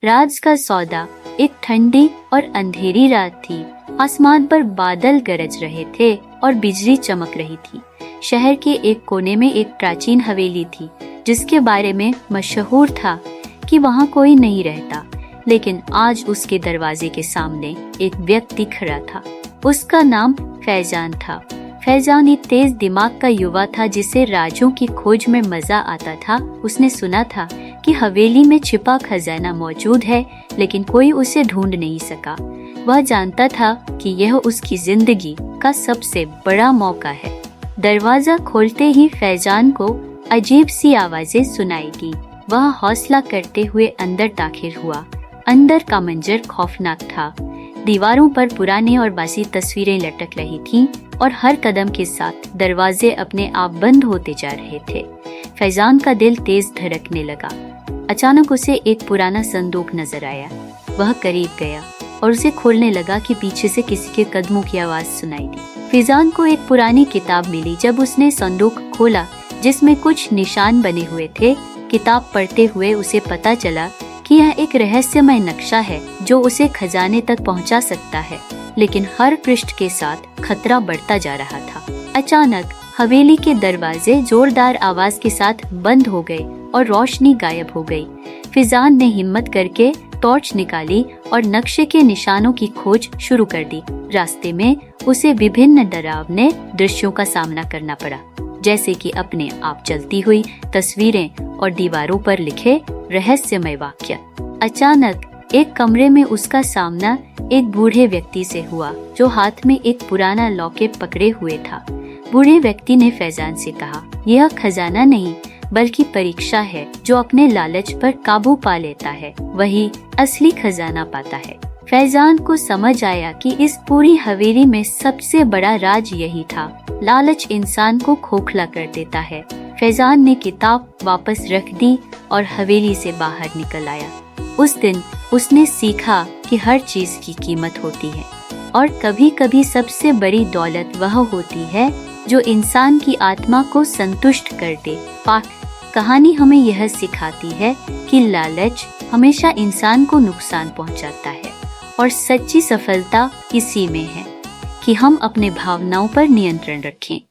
राज का सौदा। एक ठंडी और अंधेरी रात थी। आसमान पर बादल गरज रहे थे और बिजली चमक रही थी। शहर के एक कोने में एक प्राचीन हवेली थी जिसके बारे में मशहूर था कि वहाँ कोई नहीं रहता, लेकिन आज उसके दरवाजे के सामने एक व्यक्ति खड़ा था। उसका नाम फैजान था। फैजान एक तेज दिमाग का युवा था जिसे राजों की खोज में मजा आता था। उसने सुना था कि हवेली में छिपा खजाना मौजूद है, लेकिन कोई उसे ढूंढ नहीं सका। वह जानता था कि यह उसकी जिंदगी का सबसे बड़ा मौका है। दरवाजा खोलते ही फैजान को अजीब सी आवाजें सुनाई दी। वह हौसला करते हुए अंदर दाखिल हुआ। अंदर का मंजर खौफनाक था। दीवारों पर पुरानी और बासी तस्वीरें लटक रही थीं और हर कदम के साथ दरवाजे अपने आप बंद होते जा रहे थे। फैजान का दिल तेज धड़कने लगा। अचानक उसे एक पुराना संदूक नजर आया। वह करीब गया और उसे खोलने लगा कि पीछे से किसी के कदमों की आवाज सुनाई दी। फैजान को एक पुरानी किताब मिली। जब उसने संदूक खोला जिसमें कुछ निशान बने हुए थे, किताब पढ़ते हुए उसे पता चला कि यह एक रहस्यमय नक्शा है जो उसे खजाने तक पहुंचा सकता है, लेकिन हर पृष्ठ के साथ खतरा बढ़ता जा रहा था। अचानक हवेली के दरवाजे जोरदार आवाज के साथ बंद हो गए और रोशनी गायब हो गई। फैजान ने हिम्मत करके टॉर्च निकाली और नक्शे के निशानों की खोज शुरू कर दी। रास्ते में उसे विभिन्न डरावने दृश्यों का सामना करना पड़ा, जैसे कि अपने आप चलती हुई तस्वीरें और दीवारों पर लिखे रहस्यमय वाक्य। अचानक एक कमरे में उसका सामना एक बूढ़े व्यक्ति से हुआ जो हाथ में एक पुराना लॉकेट पकड़े हुए था। बूढ़े व्यक्ति ने फैजान से कहा, यह खजाना नहीं बल्कि परीक्षा है। जो अपने लालच पर काबू पा लेता है वही असली खजाना पाता है। फैजान को समझ आया कि इस पूरी हवेली में सबसे बड़ा राज यही था। लालच इंसान को खोखला कर देता है। फैजान ने किताब वापस रख दी और हवेली से बाहर निकल आया। उस दिन उसने सीखा कि हर चीज की कीमत होती है और कभी-कभी सबसे बड़ी दौलत वह होती है जो इंसान की आत्मा को संतुष्ट कर दे। कहानी हमें यह सिखाती है कि लालच हमेशा इंसान को नुकसान पहुंचाता है और सच्ची सफलता इसी में है कि हम अपने भावनाओं पर नियंत्रण रखें।